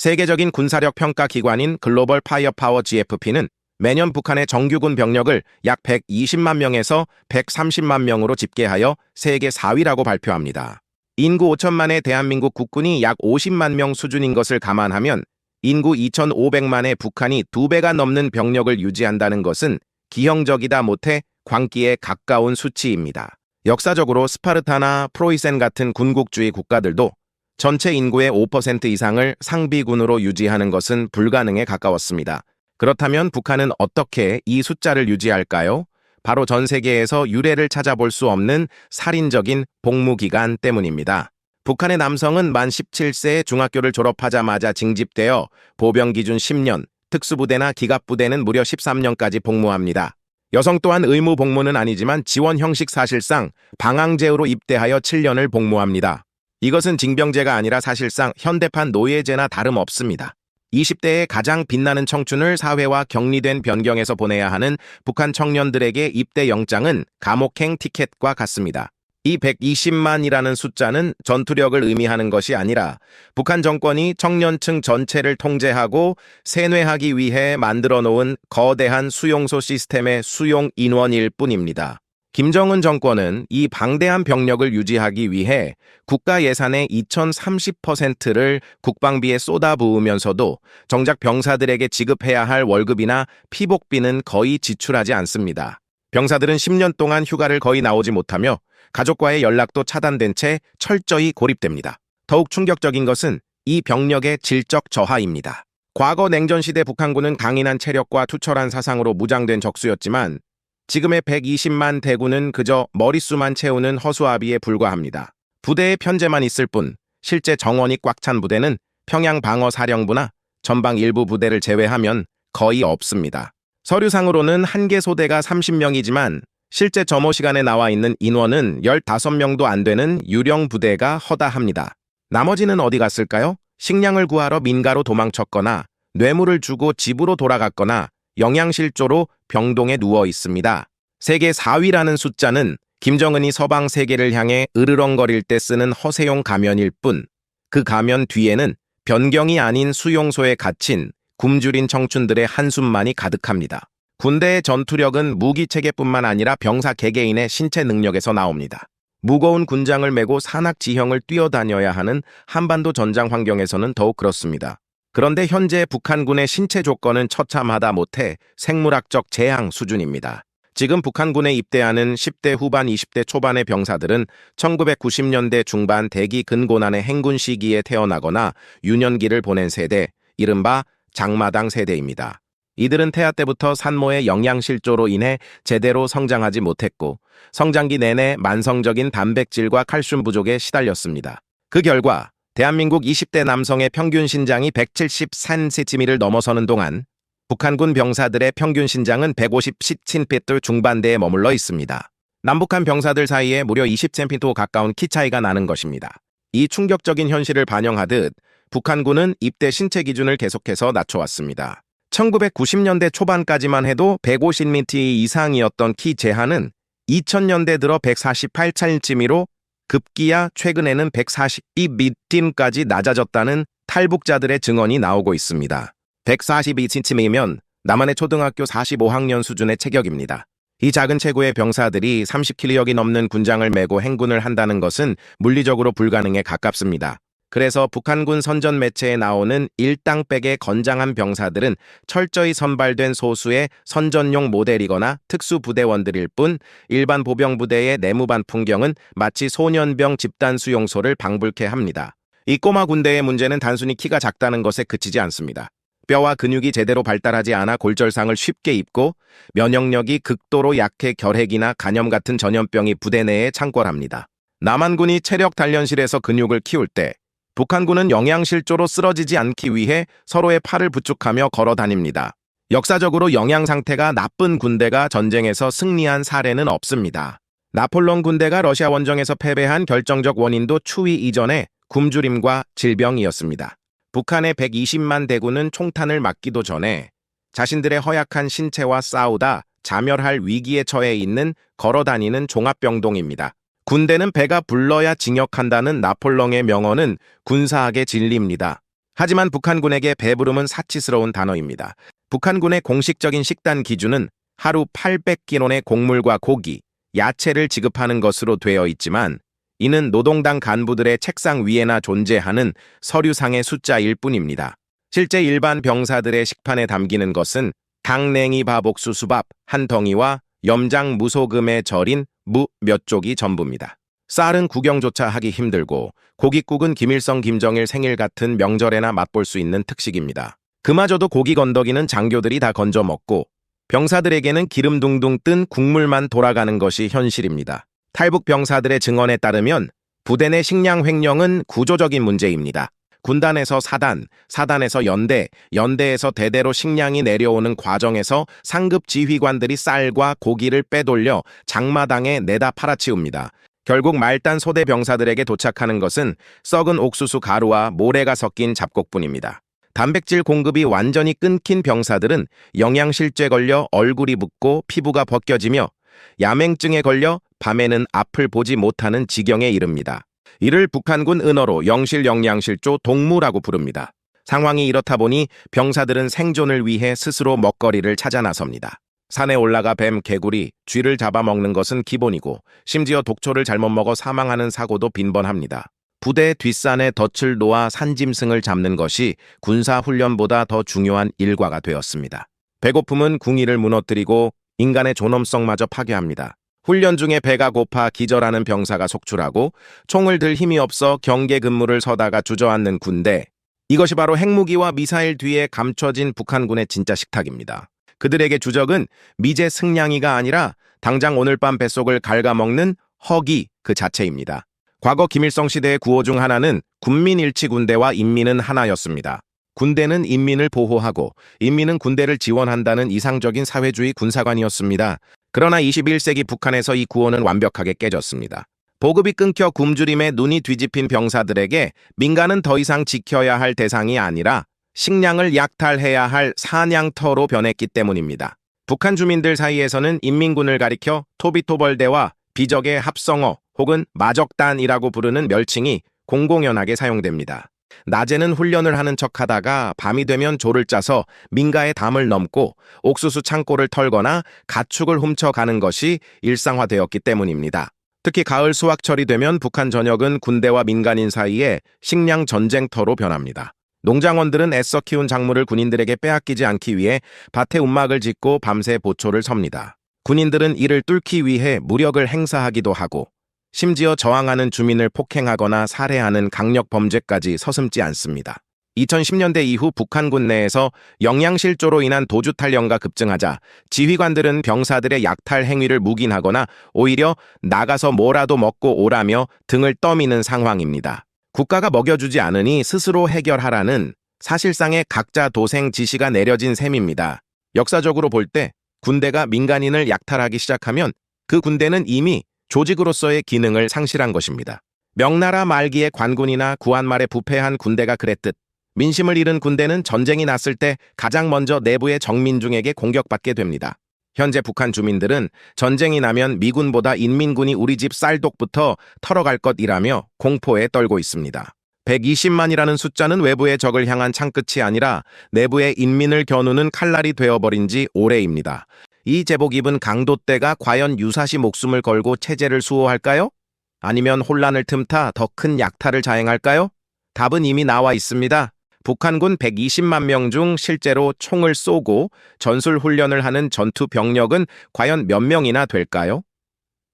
세계적인 군사력 평가 기관인 글로벌 파이어파워 GFP는 매년 북한의 정규군 병력을 약 120만 명에서 130만 명으로 집계하여 세계 4위라고 발표합니다. 인구 5천만의 대한민국 국군이 약 50만 명 수준인 것을 감안하면 인구 2,500만의 북한이 2배가 넘는 병력을 유지한다는 것은 기형적이다 못해 광기에 가까운 수치입니다. 역사적으로 스파르타나 프로이센 같은 군국주의 국가들도 전체 인구의 5% 이상을 상비군으로 유지하는 것은 불가능에 가까웠습니다. 그렇다면 북한은 어떻게 이 숫자를 유지할까요? 바로 전 세계에서 유례를 찾아볼 수 없는 살인적인 복무기간 때문입니다. 북한의 남성은 만 17세에 중학교를 졸업하자마자 징집되어 보병 기준 10년, 특수부대나 기갑부대는 무려 13년까지 복무합니다. 여성 또한 의무 복무는 아니지만 지원 형식 사실상 방황제로 입대하여 7년을 복무합니다. 이것은 징병제가 아니라 사실상 현대판 노예제나 다름없습니다. 20대의 가장 빛나는 청춘을 사회와 격리된 변경에서 보내야 하는 북한 청년들에게 입대 영장은 감옥행 티켓과 같습니다. 이 120만이라는 숫자는 전투력을 의미하는 것이 아니라 북한 정권이 청년층 전체를 통제하고 세뇌하기 위해 만들어 놓은 거대한 수용소 시스템의 수용 인원일 뿐입니다. 김정은 정권은 이 방대한 병력을 유지하기 위해 국가 예산의 2030%를 국방비에 쏟아부으면서도 정작 병사들에게 지급해야 할 월급이나 피복비는 거의 지출하지 않습니다. 병사들은 10년 동안 휴가를 거의 나오지 못하며 가족과의 연락도 차단된 채 철저히 고립됩니다. 더욱 충격적인 것은 이 병력의 질적 저하입니다. 과거 냉전시대 북한군은 강인한 체력과 투철한 사상으로 무장된 적수였지만 지금의 120만 대군은 그저 머릿수만 채우는 허수아비에 불과합니다. 부대에 편제만 있을 뿐 실제 정원이 꽉 찬 부대는 평양방어사령부나 전방 일부 부대를 제외하면 거의 없습니다. 서류상으로는 한 개 소대가 30명이지만 실제 점호 시간에 나와 있는 인원은 15명도 안 되는 유령 부대가 허다합니다. 나머지는 어디 갔을까요? 식량을 구하러 민가로 도망쳤거나 뇌물을 주고 집으로 돌아갔거나 영양실조로 병동에 누워 있습니다. 세계 4위라는 숫자는 김정은이 서방 세계를 향해 으르렁거릴 때 쓰는 허세용 가면일 뿐 그 가면 뒤에는 변경이 아닌 수용소에 갇힌 굶주린 청춘들의 한숨만이 가득합니다. 군대의 전투력은 무기체계뿐만 아니라 병사 개개인의 신체 능력에서 나옵니다. 무거운 군장을 메고 산악지형을 뛰어다녀야 하는 한반도 전장 환경에서는 더욱 그렇습니다. 그런데 현재 북한군의 신체 조건은 처참하다 못해 생물학적 재앙 수준입니다. 지금 북한군에 입대하는 10대 후반 20대 초반의 병사들은 1990년대 중반 대기 근고난의 행군 시기에 태어나거나 유년기를 보낸 세대, 이른바 장마당 세대입니다. 이들은 태아 때부터 산모의 영양실조로 인해 제대로 성장하지 못했고 성장기 내내 만성적인 단백질과 칼슘 부족에 시달렸습니다. 그 결과 대한민국 20대 남성의 평균 신장이 170cm를 넘어서는 동안 북한군 병사들의 평균 신장은 150cm 중반대에 머물러 있습니다. 남북한 병사들 사이에 무려 20cm 가까운 키 차이가 나는 것입니다. 이 충격적인 현실을 반영하듯 북한군은 입대 신체 기준을 계속해서 낮춰왔습니다. 1990년대 초반까지만 해도 150cm 이상이었던 키 제한은 2000년대 들어 148cm로 급기야 최근에는 142cm까지 낮아졌다는 탈북자들의 증언이 나오고 있습니다. 142cm이면 남한의 초등학교 45학년 수준의 체격입니다. 이 작은 체구의 병사들이 30kg이 넘는 군장을 메고 행군을 한다는 것은 물리적으로 불가능에 가깝습니다. 그래서 북한군 선전 매체에 나오는 일당백의 건장한 병사들은 철저히 선발된 소수의 선전용 모델이거나 특수부대원들일 뿐 일반 보병부대의 내무반 풍경은 마치 소년병 집단 수용소를 방불케 합니다. 이 꼬마 군대의 문제는 단순히 키가 작다는 것에 그치지 않습니다. 뼈와 근육이 제대로 발달하지 않아 골절상을 쉽게 입고 면역력이 극도로 약해 결핵이나 간염 같은 전염병이 부대 내에 창궐합니다. 남한군이 체력 단련실에서 근육을 키울 때 북한군은 영양실조로 쓰러지지 않기 위해 서로의 팔을 부축하며 걸어 다닙니다. 역사적으로 영양 상태가 나쁜 군대가 전쟁에서 승리한 사례는 없습니다. 나폴레옹 군대가 러시아 원정에서 패배한 결정적 원인도 추위 이전의 굶주림과 질병이었습니다. 북한의 120만 대군은 총탄을 맞기도 전에 자신들의 허약한 신체와 싸우다 자멸할 위기에 처해 있는 걸어다니는 종합병동입니다. 군대는 배가 불러야 징역한다는 나폴레옹의 명언은 군사학의 진리입니다. 하지만 북한군에게 배부름은 사치스러운 단어입니다. 북한군의 공식적인 식단 기준은 하루 800끼론의 곡물과 고기, 야채를 지급하는 것으로 되어 있지만 이는 노동당 간부들의 책상 위에나 존재하는 서류상의 숫자일 뿐입니다. 실제 일반 병사들의 식판에 담기는 것은 당냉이 밥옥수수밥 한 덩이와 염장 무소금에 절인 무 몇 쪽이 전부입니다. 쌀은 구경조차 하기 힘들고 고깃국은 김일성 김정일 생일 같은 명절에나 맛볼 수 있는 특식입니다. 그마저도 고기 건더기는 장교들이 다 건져 먹고 병사들에게는 기름 둥둥 뜬 국물만 돌아가는 것이 현실입니다. 탈북 병사들의 증언에 따르면 부대 내 식량 횡령은 구조적인 문제입니다. 군단에서 사단, 사단에서 연대, 연대에서 대대로 식량이 내려오는 과정에서 상급 지휘관들이 쌀과 고기를 빼돌려 장마당에 내다 팔아치웁니다. 결국 말단 소대 병사들에게 도착하는 것은 썩은 옥수수 가루와 모래가 섞인 잡곡뿐입니다. 단백질 공급이 완전히 끊긴 병사들은 영양실조에 걸려 얼굴이 붓고 피부가 벗겨지며 야맹증에 걸려 밤에는 앞을 보지 못하는 지경에 이릅니다. 이를 북한군 은어로 영실영양실조 동무라고 부릅니다. 상황이 이렇다 보니 병사들은 생존을 위해 스스로 먹거리를 찾아 나섭니다. 산에 올라가 뱀, 개구리, 쥐를 잡아먹는 것은 기본이고 심지어 독초를 잘못 먹어 사망하는 사고도 빈번합니다. 부대 뒷산에 덫을 놓아 산짐승을 잡는 것이 군사훈련보다 더 중요한 일과가 되었습니다. 배고픔은 궁의를 무너뜨리고 인간의 존엄성마저 파괴합니다. 훈련 중에 배가 고파 기절하는 병사가 속출하고 총을 들 힘이 없어 경계 근무를 서다가 주저앉는 군대. 이것이 바로 핵무기와 미사일 뒤에 감춰진 북한군의 진짜 식탁입니다. 그들에게 주적은 미제 승냥이가 아니라 당장 오늘 밤 뱃속을 갉아먹는 허기 그 자체입니다. 과거 김일성 시대의 구호 중 하나는 군민일치군대와 인민은 하나였습니다. 군대는 인민을 보호하고 인민은 군대를 지원한다는 이상적인 사회주의 군사관이었습니다. 그러나 21세기 북한에서 이 구호는 완벽하게 깨졌습니다. 보급이 끊겨 굶주림에 눈이 뒤집힌 병사들에게 민간은 더 이상 지켜야 할 대상이 아니라 식량을 약탈해야 할 사냥터로 변했기 때문입니다. 북한 주민들 사이에서는 인민군을 가리켜 토비토벌대와 비적의 합성어 혹은 마적단이라고 부르는 멸칭이 공공연하게 사용됩니다. 낮에는 훈련을 하는 척하다가 밤이 되면 조를 짜서 민가의 담을 넘고 옥수수 창고를 털거나 가축을 훔쳐가는 것이 일상화되었기 때문입니다. 특히 가을 수확철이 되면 북한 전역은 군대와 민간인 사이에 식량 전쟁터로 변합니다. 농장원들은 애써 키운 작물을 군인들에게 빼앗기지 않기 위해 밭에 움막을 짓고 밤새 보초를 섭니다. 군인들은 이를 뚫기 위해 무력을 행사하기도 하고 심지어 저항하는 주민을 폭행하거나 살해하는 강력 범죄까지 서슴지 않습니다. 2010년대 이후 북한군 내에서 영양실조로 인한 도주 탈영가 급증하자 지휘관들은 병사들의 약탈 행위를 묵인하거나 오히려 나가서 뭐라도 먹고 오라며 등을 떠미는 상황입니다. 국가가 먹여주지 않으니 스스로 해결하라는 사실상의 각자 도생 지시가 내려진 셈입니다. 역사적으로 볼 때 군대가 민간인을 약탈하기 시작하면 그 군대는 이미 조직으로서의 기능을 상실한 것입니다. 명나라 말기의 관군이나 구한말에 부패한 군대가 그랬듯 민심을 잃은 군대는 전쟁이 났을 때 가장 먼저 내부의 정민중에게 공격받게 됩니다. 현재 북한 주민들은 전쟁이 나면 미군보다 인민군이 우리 집 쌀독부터 털어갈 것이라며 공포에 떨고 있습니다. 120만이라는 숫자는 외부의 적을 향한 창끝이 아니라 내부의 인민을 겨누는 칼날이 되어버린 지 오래입니다. 이 제복 입은 강도떼가 과연 유사시 목숨을 걸고 체제를 수호할까요? 아니면 혼란을 틈타 더 큰 약탈을 자행할까요? 답은 이미 나와 있습니다. 북한군 120만 명 중 실제로 총을 쏘고 전술 훈련을 하는 전투 병력은 과연 몇 명이나 될까요?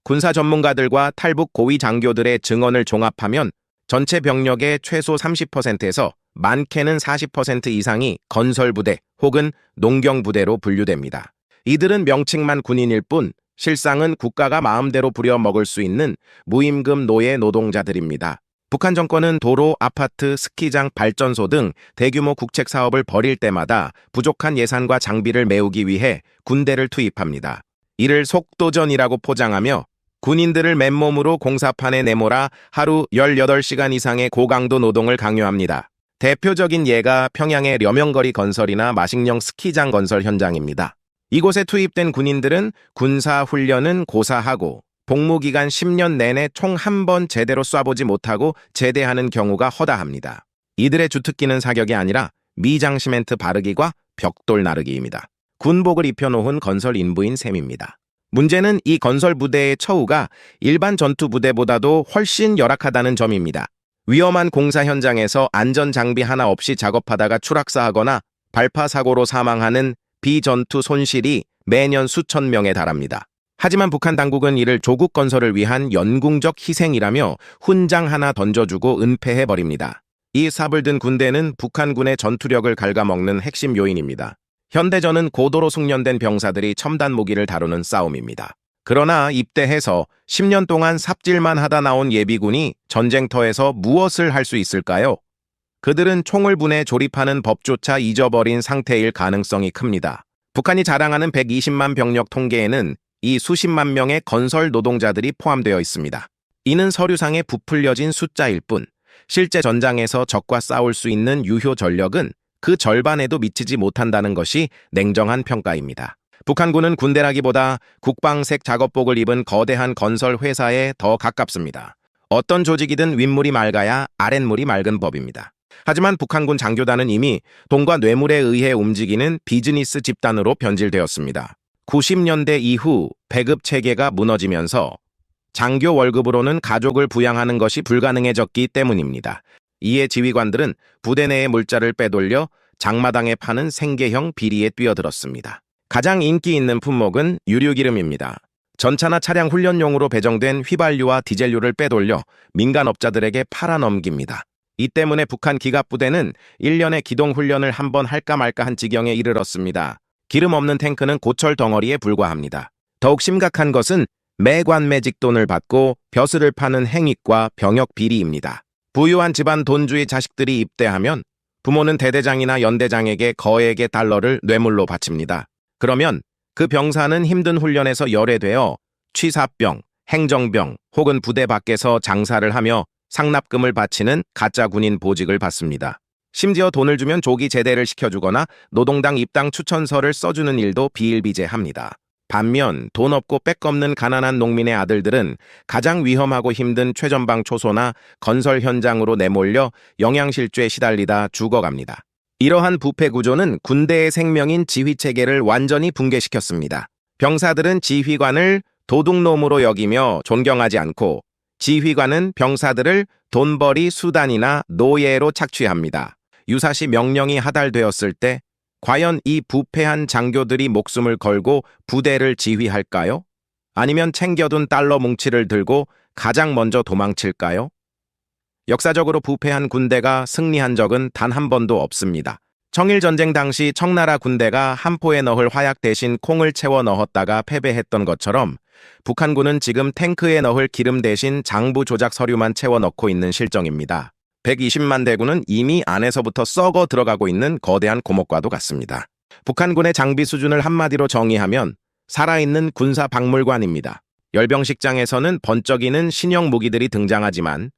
군사 전문가들과 탈북 고위 장교들의 증언을 종합하면 전체 병력의 최소 30%에서 많게는 40% 이상이 건설부대 혹은 농경부대로 분류됩니다. 이들은 명칭만 군인일 뿐 실상은 국가가 마음대로 부려먹을 수 있는 무임금 노예 노동자들입니다. 북한 정권은 도로, 아파트, 스키장, 발전소 등 대규모 국책 사업을 벌일 때마다 부족한 예산과 장비를 메우기 위해 군대를 투입합니다. 이를 속도전이라고 포장하며 군인들을 맨몸으로 공사판에 내몰아 하루 18시간 이상의 고강도 노동을 강요합니다. 대표적인 예가 평양의 려명거리 건설이나 마식령 스키장 건설 현장입니다. 이곳에 투입된 군인들은 군사 훈련은 고사하고 복무기간 10년 내내 총 한 번 제대로 쏴보지 못하고 제대하는 경우가 허다합니다. 이들의 주특기는 사격이 아니라 미장 시멘트 바르기와 벽돌 나르기입니다. 군복을 입혀놓은 건설 인부인 셈입니다. 문제는 이 건설 부대의 처우가 일반 전투 부대보다도 훨씬 열악하다는 점입니다. 위험한 공사 현장에서 안전 장비 하나 없이 작업하다가 추락사하거나 발파 사고로 사망하는 비전투 손실이 매년 수천 명에 달합니다. 하지만 북한 당국은 이를 조국 건설을 위한 영웅적 희생이라며 훈장 하나 던져주고 은폐해버립니다. 이 삽을 든 군대는 북한군의 전투력을 갉아먹는 핵심 요인입니다. 현대전은 고도로 숙련된 병사들이 첨단 무기를 다루는 싸움입니다. 그러나 입대해서 10년 동안 삽질만 하다 나온 예비군이 전쟁터에서 무엇을 할 수 있을까요? 그들은 총을 분해 조립하는 법조차 잊어버린 상태일 가능성이 큽니다. 북한이 자랑하는 120만 병력 통계에는 이 수십만 명의 건설 노동자들이 포함되어 있습니다. 이는 서류상에 부풀려진 숫자일 뿐, 실제 전장에서 적과 싸울 수 있는 유효 전력은 그 절반에도 미치지 못한다는 것이 냉정한 평가입니다. 북한군은 군대라기보다 국방색 작업복을 입은 거대한 건설 회사에 더 가깝습니다. 어떤 조직이든 윗물이 맑아야 아랫물이 맑은 법입니다. 하지만 북한군 장교단은 이미 돈과 뇌물에 의해 움직이는 비즈니스 집단으로 변질되었습니다. 90년대 이후 배급 체계가 무너지면서 장교 월급으로는 가족을 부양하는 것이 불가능해졌기 때문입니다. 이에 지휘관들은 부대 내의 물자를 빼돌려 장마당에 파는 생계형 비리에 뛰어들었습니다. 가장 인기 있는 품목은 유류기름입니다. 전차나 차량 훈련용으로 배정된 휘발유와 디젤유를 빼돌려 민간업자들에게 팔아넘깁니다. 이 때문에 북한 기갑부대는 1년에 기동훈련을 한 번 할까 말까 한 지경에 이르렀습니다. 기름 없는 탱크는 고철 덩어리에 불과합니다. 더욱 심각한 것은 매관매직 돈을 받고 벼슬을 파는 행위과 병역 비리입니다. 부유한 집안 돈주의 자식들이 입대하면 부모는 대대장이나 연대장에게 거액의 달러를 뇌물로 바칩니다. 그러면 그 병사는 힘든 훈련에서 열애되어 취사병, 행정병 혹은 부대 밖에서 장사를 하며 상납금을 바치는 가짜 군인 보직을 받습니다. 심지어 돈을 주면 조기 제대를 시켜주거나 노동당 입당 추천서를 써주는 일도 비일비재합니다. 반면 돈 없고 빼껍는 가난한 농민의 아들들은 가장 위험하고 힘든 최전방 초소나 건설 현장으로 내몰려 영양실조에 시달리다 죽어갑니다. 이러한 부패 구조는 군대의 생명인 지휘체계를 완전히 붕괴시켰습니다. 병사들은 지휘관을 도둑놈으로 여기며 존경하지 않고 지휘관은 병사들을 돈벌이 수단이나 노예로 착취합니다. 유사시 명령이 하달되었을 때 과연 이 부패한 장교들이 목숨을 걸고 부대를 지휘할까요? 아니면 챙겨둔 달러 뭉치를 들고 가장 먼저 도망칠까요? 역사적으로 부패한 군대가 승리한 적은 단 한 번도 없습니다. 청일전쟁 당시 청나라 군대가 한포에 넣을 화약 대신 콩을 채워 넣었다가 패배했던 것처럼 북한군은 지금 탱크에 넣을 기름 대신 장부 조작 서류만 채워 넣고 있는 실정입니다. 120만 대군은 이미 안에서부터 썩어 들어가고 있는 거대한 고목과도 같습니다. 북한군의 장비 수준을 한마디로 정의하면 살아있는 군사박물관입니다. 열병식장에서는 번쩍이는 신형 무기들이 등장하지만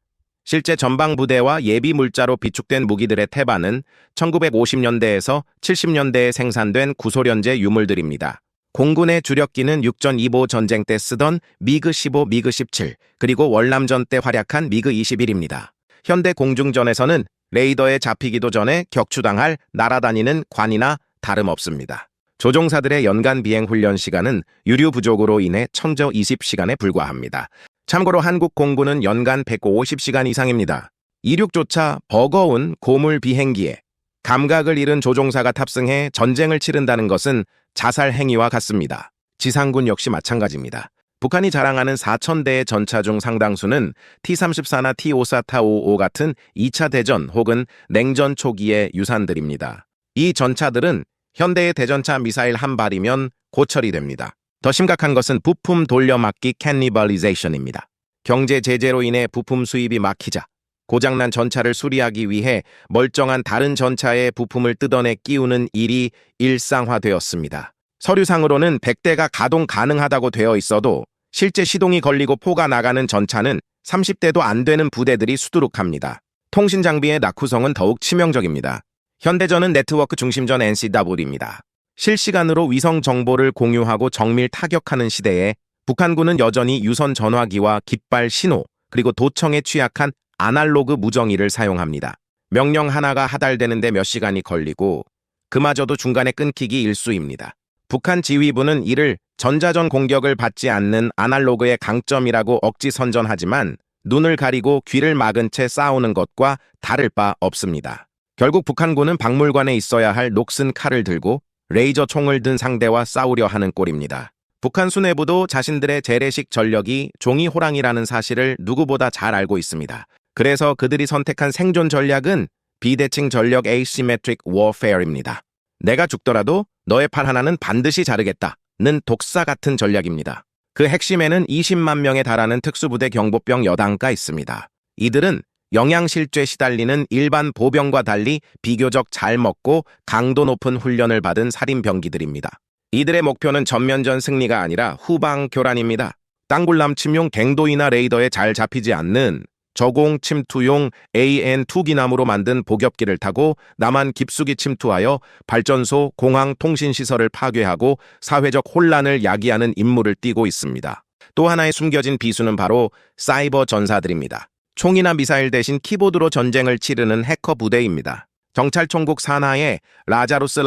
실제 전방부대와 예비 물자로 비축된 무기들의 태반은 1950년대에서 70년대에 생산된 구소련제 유물들입니다. 공군의 주력기는 육전 2보 전쟁 때 쓰던 미그-15, 미그-17, 그리고 월남전 때 활약한 미그-21입니다. 현대 공중전에서는 레이더에 잡히기도 전에 격추당할 날아다니는 관이나 다름없습니다. 조종사들의 연간 비행 훈련 시간은 유류 부족으로 인해 천저 20시간에 불과합니다. 참고로 한국 공군은 연간 150시간 이상입니다. 이륙조차 버거운 고물 비행기에 감각을 잃은 조종사가 탑승해 전쟁을 치른다는 것은 자살 행위와 같습니다. 지상군 역시 마찬가지입니다. 북한이 자랑하는 4,000대의 전차 중 상당수는 T-34나 T-54, T-55 같은 2차 대전 혹은 냉전 초기의 유산들입니다. 이 전차들은 현대의 대전차 미사일 한 발이면 고철이 됩니다. 더 심각한 것은 부품 돌려막기 캐니벌리제이션입니다. 경제 제재로 인해 부품 수입이 막히자 고장난 전차를 수리하기 위해 멀쩡한 다른 전차의 부품을 뜯어내 끼우는 일이 일상화되었습니다. 서류상으로는 100대가 가동 가능하다고 되어 있어도 실제 시동이 걸리고 포가 나가는 전차는 30대도 안 되는 부대들이 수두룩합니다. 통신 장비의 낙후성은 더욱 치명적입니다. 현대전은 네트워크 중심전 NCW입니다. 실시간으로 위성 정보를 공유하고 정밀 타격하는 시대에 북한군은 여전히 유선 전화기와 깃발 신호, 그리고 도청에 취약한 아날로그 무정기를 사용합니다. 명령 하나가 하달되는데 몇 시간이 걸리고 그마저도 중간에 끊기기 일쑤입니다. 북한 지휘부는 이를 전자전 공격을 받지 않는 아날로그의 강점이라고 억지 선전하지만 눈을 가리고 귀를 막은 채 싸우는 것과 다를 바 없습니다. 결국 북한군은 박물관에 있어야 할 녹슨 칼을 들고 레이저 총을 든 상대와 싸우려 하는 꼴입니다. 북한 수뇌부도 자신들의 재래식 전력이 종이 호랑이라는 사실을 누구보다 잘 알고 있습니다. 그래서 그들이 선택한 생존 전략은 비대칭 전력 Asymmetric Warfare입니다. 내가 죽더라도 너의 팔 하나는 반드시 자르겠다는 독사 같은 전략입니다. 그 핵심에는 20만 명에 달하는 특수부대 경보병 여단가 있습니다. 이들은 영양실조에 시달리는 일반 보병과 달리 비교적 잘 먹고 강도 높은 훈련을 받은 살인병기들입니다. 이들의 목표는 전면전 승리가 아니라 후방 교란입니다. 땅굴남 침용 갱도이나 레이더에 잘 잡히지 않는 저공 침투용 AN2기남으로 만든 보급기를 타고 남한 깊숙이 침투하여 발전소, 공항, 통신시설을 파괴하고 사회적 혼란을 야기하는 임무를 띠고 있습니다. 또 하나의 숨겨진 비수는 바로 사이버 전사들입니다. 총이나 미사일 대신 키보드로 전쟁을 치르는 해커 부대입니다. 경찰총국 산하의 라자루스,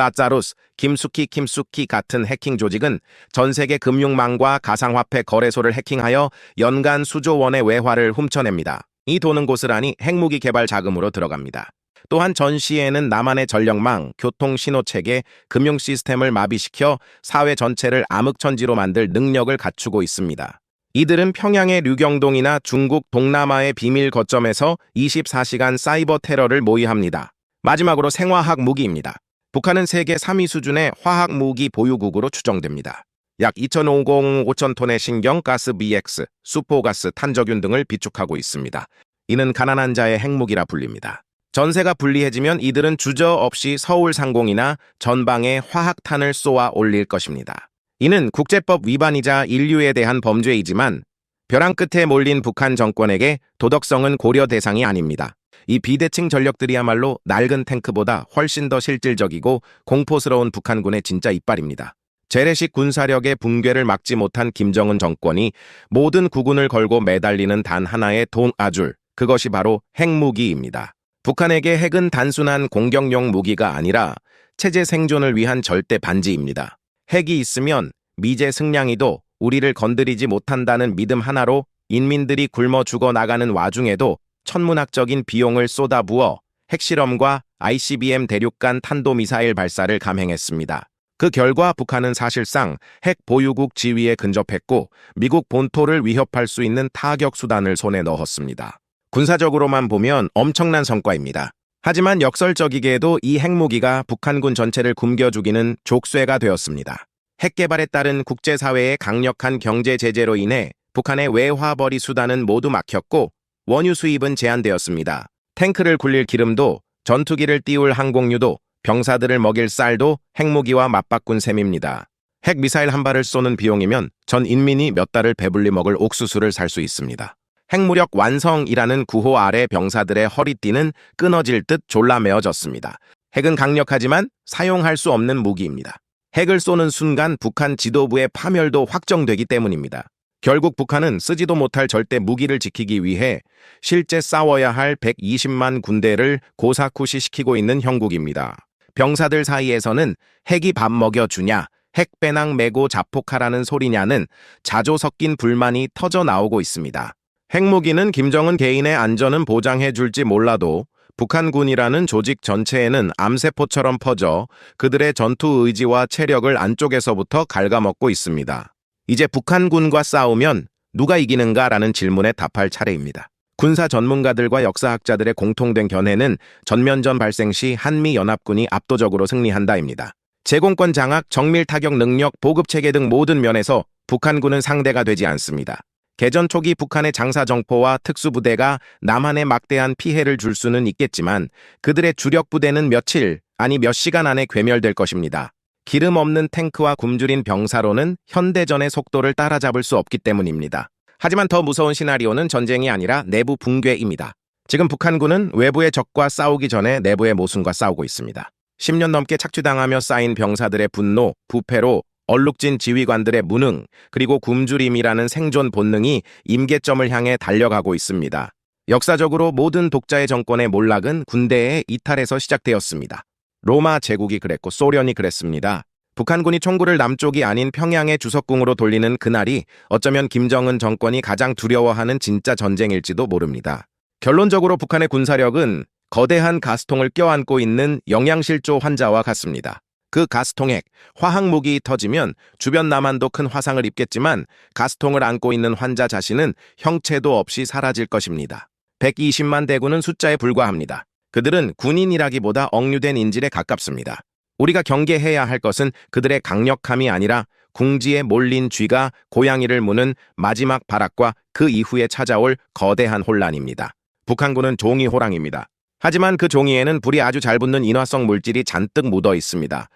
김수키 같은 해킹 조직은 전 세계 금융망과 가상화폐 거래소를 해킹하여 연간 수조 원의 외화를 훔쳐냅니다. 이 도는 고스란히 핵무기 개발 자금으로 들어갑니다. 또한 전시에는 남한의 전력망, 교통 신호체계, 금융 시스템을 마비시켜 사회 전체를 암흑천지로 만들 능력을 갖추고 있습니다. 이들은 평양의 류경동이나 중국 동남아의 비밀 거점에서 24시간 사이버 테러를 모의합니다. 마지막으로 생화학 무기입니다. 북한은 세계 3위 수준의 화학 무기 보유국으로 추정됩니다. 약 5,톤의 신경, 가스 BX, 수포가스, 탄저균 등을 비축하고 있습니다. 이는 가난한 자의 핵무기라 불립니다. 전세가 불리해지면 이들은 주저없이 서울 상공이나 전방에 화학탄을 쏘아 올릴 것입니다. 이는 국제법 위반이자 인류에 대한 범죄이지만 벼랑 끝에 몰린 북한 정권에게 도덕성은 고려 대상이 아닙니다. 이 비대칭 전력들이야말로 낡은 탱크보다 훨씬 더 실질적이고 공포스러운 북한군의 진짜 이빨입니다. 재래식 군사력의 붕괴를 막지 못한 김정은 정권이 모든 국군을 걸고 매달리는 단 하나의 돈아줄, 그것이 바로 핵무기입니다. 북한에게 핵은 단순한 공격용 무기가 아니라 체제 생존을 위한 절대 반지입니다. 핵이 있으면 미제 승량이도 우리를 건드리지 못한다는 믿음 하나로 인민들이 굶어 죽어 나가는 와중에도 천문학적인 비용을 쏟아부어 핵실험과 ICBM 대륙간 탄도미사일 발사를 감행했습니다. 그 결과 북한은 사실상 핵 보유국 지위에 근접했고 미국 본토를 위협할 수 있는 타격 수단을 손에 넣었습니다. 군사적으로만 보면 엄청난 성과입니다. 하지만 역설적이게도 이 핵무기가 북한군 전체를 굶겨 죽이는 족쇄가 되었습니다. 핵 개발에 따른 국제사회의 강력한 경제 제재로 인해 북한의 외화벌이 수단은 모두 막혔고 원유 수입은 제한되었습니다. 탱크를 굴릴 기름도, 전투기를 띄울 항공유도, 병사들을 먹일 쌀도 핵무기와 맞바꾼 셈입니다. 핵미사일 한 발을 쏘는 비용이면 전 인민이 몇 달을 배불리 먹을 옥수수를 살 수 있습니다. 핵무력 완성이라는 구호 아래 병사들의 허리띠는 끊어질 듯 졸라매어졌습니다. 핵은 강력하지만 사용할 수 없는 무기입니다. 핵을 쏘는 순간 북한 지도부의 파멸도 확정되기 때문입니다. 결국 북한은 쓰지도 못할 절대 무기를 지키기 위해 실제 싸워야 할 120만 군대를 고사쿠시시키고 있는 형국입니다. 병사들 사이에서는 핵이 밥 먹여주냐, 핵배낭 메고 자폭하라는 소리냐는 자조 섞인 불만이 터져 나오고 있습니다. 핵무기는 김정은 개인의 안전은 보장해줄지 몰라도 북한군이라는 조직 전체에는 암세포처럼 퍼져 그들의 전투 의지와 체력을 안쪽에서부터 갉아먹고 있습니다. 이제 북한군과 싸우면 누가 이기는가라는 질문에 답할 차례입니다. 군사 전문가들과 역사학자들의 공통된 견해는 전면전 발생 시 한미연합군이 압도적으로 승리한다입니다. 제공권 장악, 정밀 타격 능력, 보급체계 등 모든 면에서 북한군은 상대가 되지 않습니다. 개전 초기 북한의 장사정포와 특수부대가 남한에 막대한 피해를 줄 수는 있겠지만 그들의 주력 부대는 며칠, 아니 몇 시간 안에 괴멸될 것입니다. 기름 없는 탱크와 굶주린 병사로는 현대전의 속도를 따라잡을 수 없기 때문입니다. 하지만 더 무서운 시나리오는 전쟁이 아니라 내부 붕괴입니다. 지금 북한군은 외부의 적과 싸우기 전에 내부의 모순과 싸우고 있습니다. 10년 넘게 착취당하며 쌓인 병사들의 분노, 부패로 얼룩진 지휘관들의 무능, 그리고 굶주림이라는 생존 본능이 임계점을 향해 달려가고 있습니다. 역사적으로 모든 독자의 정권의 몰락은 군대의 이탈에서 시작되었습니다. 로마 제국이 그랬고 소련이 그랬습니다. 북한군이 총구를 남쪽이 아닌 평양의 주석궁으로 돌리는 그날이 어쩌면 김정은 정권이 가장 두려워하는 진짜 전쟁일지도 모릅니다. 결론적으로 북한의 군사력은 거대한 가스통을 껴안고 있는 영양실조 환자와 같습니다. 그 가스통에 화학무기 터지면 주변 남한도 큰 화상을 입겠지만 가스통을 안고 있는 환자 자신은 형체도 없이 사라질 것입니다. 120만 대군은 숫자에 불과합니다. 그들은 군인이라기보다 억류된 인질에 가깝습니다. 우리가 경계해야 할 것은 그들의 강력함이 아니라 궁지에 몰린 쥐가 고양이를 무는 마지막 발악과 그 이후에 찾아올 거대한 혼란입니다. 북한군은 종이 호랑입니다. 하지만 그 종이에는 불이 아주 잘 붙는 인화성 물질이 잔뜩 묻어 있습니다.